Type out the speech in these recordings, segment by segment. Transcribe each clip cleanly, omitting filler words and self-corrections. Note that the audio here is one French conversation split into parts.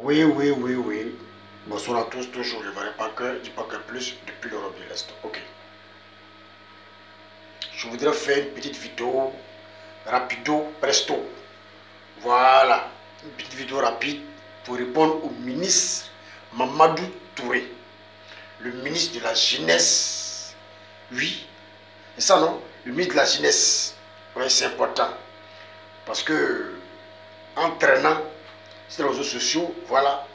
Oui, oui, oui, oui. Bonsoir à tous, toujours le vrai Packer, du Packer Plus, depuis l'Europe de l'Est. Ok. Je voudrais faire une petite vidéo, rapido, presto. Voilà. Une petite vidéo rapide pour répondre au ministre Mamadou Touré, le ministre de la Jeunesse. Oui. C'est ça, non? Le ministre de la Jeunesse. Oui, c'est important. Parce que, en traînant sur les réseaux sociaux, voilà,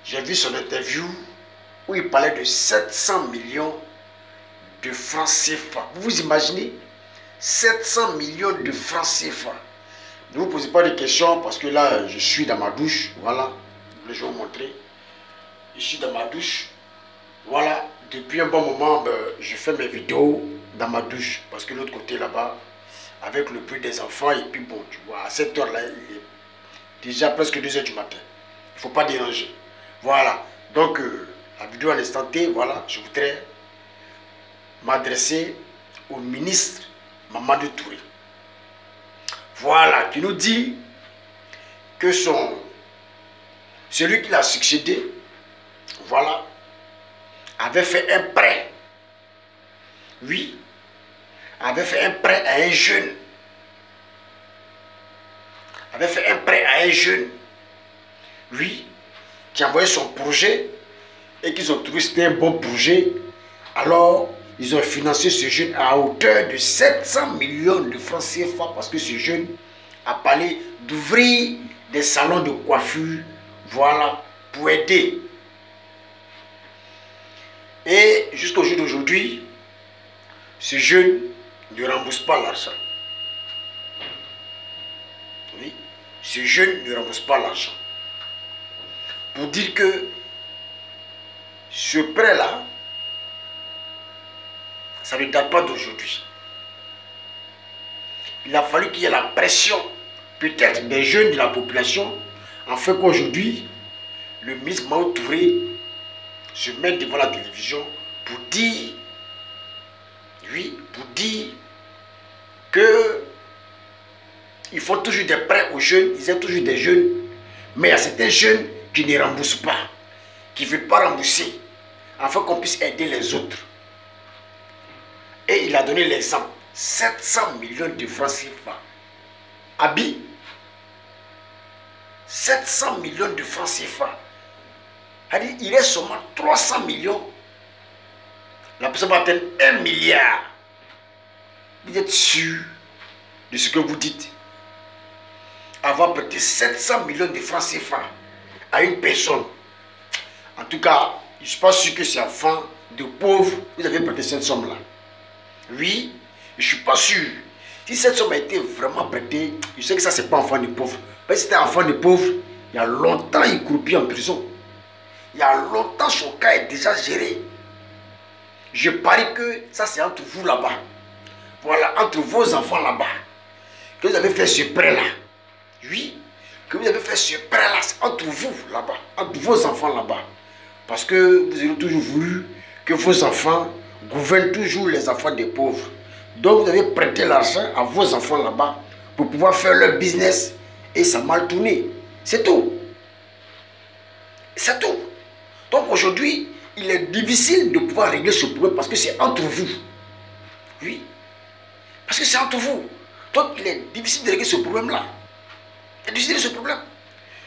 j'ai vu son interview où il parlait de 700 millions de francs CFA. Vous vous imaginez? 700 millions de francs CFA. Ne vous posez pas de questions parce que là, je suis dans ma douche. Voilà, je vais vous montrer. Je suis dans ma douche. Voilà, depuis un bon moment, je fais mes vidéos dans ma douche. Parce que l'autre côté là-bas, avec le bruit des enfants, et puis bon, tu vois, à cette heure-là, il est déjà presque 2 h du matin. Il ne faut pas déranger. Voilà, donc la vidéo à l'instant T, voilà, je voudrais m'adresser au ministre Mamadou Touré. Voilà, qui nous dit que celui qui l'a succédé, voilà, avait fait un prêt. Oui, avait fait un prêt à un jeune. Avait fait un prêt à un jeune. Oui, qui a envoyé son projet et qu'ils ont trouvé que c'était un bon projet. Alors, ils ont financé ce jeune à hauteur de 700 millions de francs CFA parce que ce jeune a parlé d'ouvrir des salons de coiffure, voilà, pour aider. Et jusqu'au jour d'aujourd'hui, ce jeune ne rembourse pas l'argent. Oui, ce jeune ne rembourse pas l'argent. Pour dire que ce prêt-là, ça ne date pas d'aujourd'hui. Il a fallu qu'il y ait la pression, peut-être des jeunes de la population, afin qu'aujourd'hui, le ministre Mamadou Touré se mette devant la télévision pour dire, oui, pour dire que ils font toujours des prêts aux jeunes, ils aiment toujours des jeunes, mais il y a certains jeunes qui ne remboursent pas, qui ne veulent pas rembourser, afin qu'on puisse aider les autres. Et il a donné l'exemple. 700 millions de francs CFA. Abi, 700 millions de francs CFA. Il reste seulement 300 millions. La personne va atteindre 1 milliard. Vous êtes sûr de ce que vous dites? Avoir prêté 700 millions de francs CFA à une personne. En tout cas, je ne suis pas sûr que c'est enfant de pauvres, vous avez prêté cette somme-là. Oui, je ne suis pas sûr. Si cette somme a été vraiment prêtée, je sais que ça, c'est pas enfant de pauvre. Mais si c'était enfant de pauvre, il y a longtemps, il croupit en prison. Il y a longtemps, son cas est déjà géré. Je parie que ça, c'est entre vous là-bas. Voilà, entre vos enfants là-bas. Que vous avez fait ce prêt-là. Oui, que vous avez fait ce prêt-là, c'est entre vous là-bas. Entre vos enfants là-bas. Parce que vous avez toujours voulu que vos enfants gouvernent toujours les enfants des pauvres. Donc vous avez prêté l'argent à vos enfants là-bas pour pouvoir faire leur business et ça a mal tourné. C'est tout. C'est tout. Donc aujourd'hui, il est difficile de pouvoir régler ce problème parce que c'est entre vous. Oui. Parce que c'est entre vous. Donc il est difficile de régler ce problème-là. Il est difficile de régler ce problème.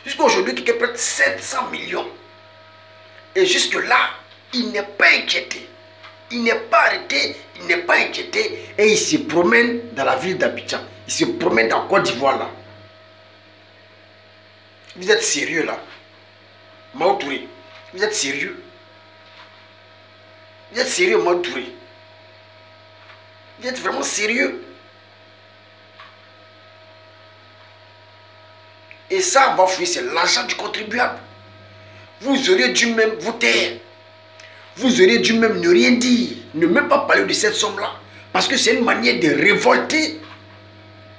Jusqu'à aujourd'hui, quelqu'un prête 700 millions. Et jusque-là, il n'est pas inquiété. Il n'est pas arrêté, il n'est pas inquiété. Et il se promène dans la ville d'Abidjan. Il se promène dans Côte d'Ivoire là. Vous êtes sérieux là? Mamadou Touré, vous êtes sérieux? Vous êtes sérieux, Mamadou Touré? Vous êtes vraiment sérieux? Et ça, va fouiller, c'est l'argent du contribuable. Vous auriez dû même vous taire. Vous auriez dû même ne rien dire, ne même pas parler de cette somme-là. Parce que c'est une manière de révolter,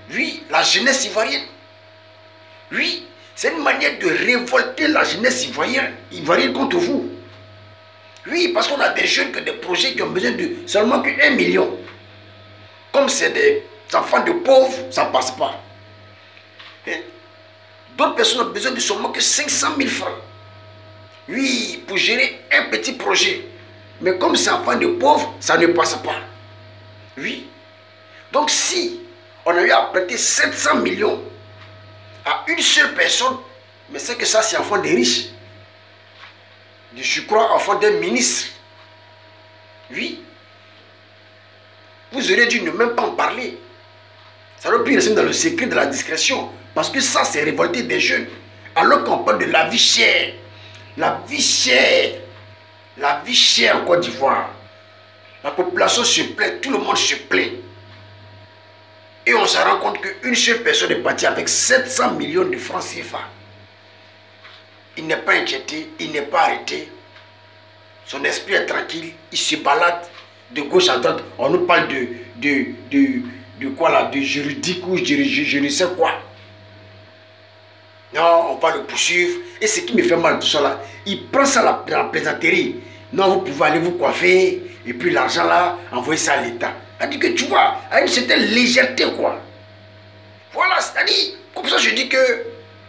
oui, la jeunesse ivoirienne. Oui, c'est une manière de révolter la jeunesse ivoirienne contre vous. Oui, parce qu'on a des jeunes, que des projets qui ont besoin de seulement que 1 million. Comme c'est des enfants de pauvres, ça ne passe pas. D'autres personnes ont besoin de seulement que 500 000 francs. Oui, pour gérer un petit projet. Mais comme c'est enfant de pauvres, ça ne passe pas. Oui. Donc si on a eu à prêter 700 millions à une seule personne, mais c'est que ça, c'est enfant des riches. Je crois enfant d'un ministre. Oui. Vous auriez dû ne même pas en parler. Ça aurait pu rester dans le secret de la discrétion. Parce que ça, c'est révolter des jeunes. Alors qu'on parle de la vie chère. La vie chère. La vie chère en Côte d'Ivoire. La population se plaint, tout le monde se plaint. Et on se rend compte qu'une seule personne est partie avec 700 millions de francs CFA. Il n'est pas inquiété, il n'est pas arrêté. Son esprit est tranquille, il se balade de gauche à droite. On nous parle de quoi là, de juridique ou je ne sais quoi. Non, on va le poursuivre. Et ce qui me fait mal tout ça là, il prend ça dans la plaisanterie. Non, vous pouvez aller vous coiffer, et puis l'argent là, envoyer ça à l'État. C'est-à-dire que tu vois, à une certaine légèreté quoi. Voilà, c'est-à-dire, comme ça je dis que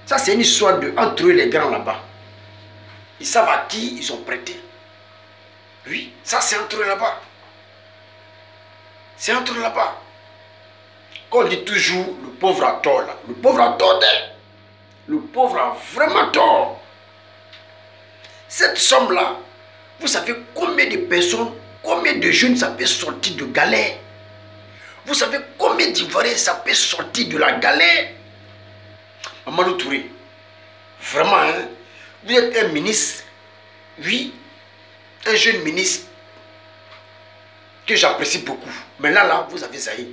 ça c'est une histoire entre eux les grands là-bas. Ils savent à qui ils ont prêté. Oui, ça c'est entre eux là-bas. C'est entre eux là-bas. Quand on dit toujours, le pauvre a tort là. Le pauvre a tort. Le pauvre a vraiment tort. Cette somme-là, vous savez combien de personnes, combien de jeunes ça peut sortir de galère? Vous savez combien d'Ivoiriens ça peut sortir de la galère? Mamadou Touré, vraiment, hein, vous êtes un ministre, oui, un jeune ministre que j'apprécie beaucoup. Mais là, vous avez zaï.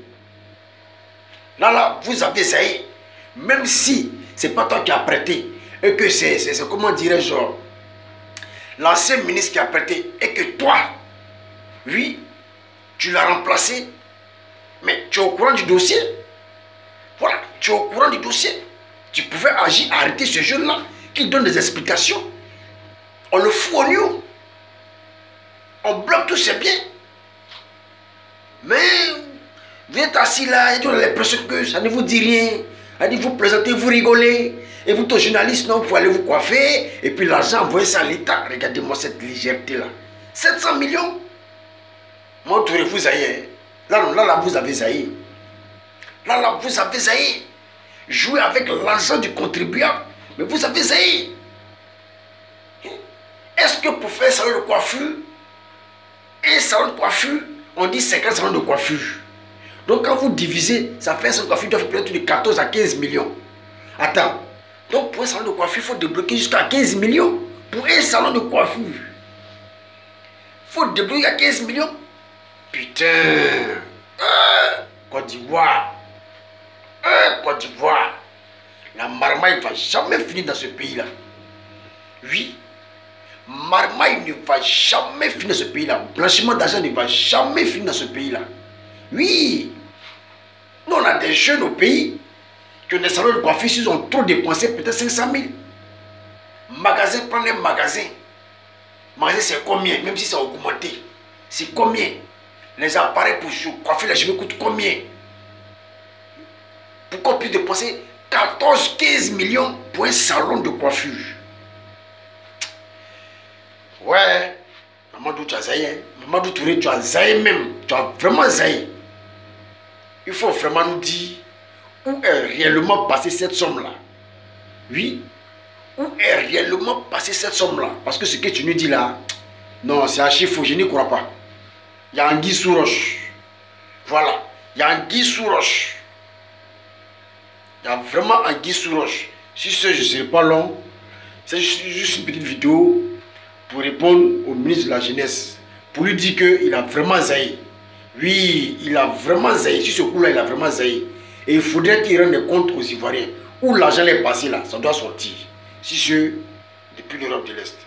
Là, vous avez zaï. Même si c'est pas toi qui as prêté, et que c'est comment dirais-je, l'ancien ministre qui a prêté, et que toi, oui, tu l'as remplacé, mais tu es au courant du dossier. Voilà, tu es au courant du dossier. Tu pouvais agir, arrêter ce jeune-là, qui donne des explications. On le fout au lieu. On bloque tous ses biens. Mais vous êtes assis là, et on a l'impression que ça ne vous dit rien. Vous présentez, vous rigolez. Et vous, ton journaliste, non, vous allez vous coiffer. Et puis l'argent, envoyez ça à l'État. Regardez-moi cette légèreté-là. 700 millions. Moi, vous zaïe. Là, vous avez zaï. Là, vous avez zaï. Jouer avec l'argent du contribuable. Mais vous avez zaï. Est-ce que pour faire un salon de coiffure, un salon de coiffure, on dit 50 salons de coiffure. Donc quand vous divisez, ça fait un salon de coiffure, doit faire peut-être de 14 à 15 millions. Attends. Donc pour un salon de coiffure, il faut débloquer jusqu'à 15 millions. Pour un salon de coiffure. Il faut débloquer à 15 millions. Putain. Côte d'Ivoire. Côte d'Ivoire. La marmaille ne va jamais finir dans ce pays-là. Oui. Marmaille ne va jamais finir dans ce pays-là. Blanchiment d'argent ne va jamais finir dans ce pays-là. Oui. Nous, on a des jeunes au pays qui ont des salons de coiffure, ils ont trop dépensé, peut-être 500 000. Magasin, prenez un magasin. Magasin, c'est combien? Même si ça a augmenté. C'est combien? Les appareils pour coiffer les cheveux coûtent combien? Pourquoi on puisse dépenser 14-15 millions pour un salon de coiffure? Ouais, Mamadou, tu as zaï. Mamadou Touré, tu as zaï même. Tu as vraiment zaï. Il faut vraiment nous dire où est réellement passée cette somme-là. Oui. Où est réellement passée cette somme-là? Parce que ce que tu nous dis là, non, c'est archi faux, je n'y crois pas. Il y a anguille sous roche. Voilà. Il y a anguille sous roche. Il y a vraiment anguille sous roche. Si je ne serai pas long, c'est juste une petite vidéo pour répondre au ministre de la Jeunesse. Pour lui dire qu'il a vraiment zaï. Oui, il a vraiment zaï. Sur ce coup-là, il a vraiment zaï. Et il faudrait qu'il rende compte aux Ivoiriens. Où l'argent est passé là, ça doit sortir. Si ce, depuis l'Europe de l'Est.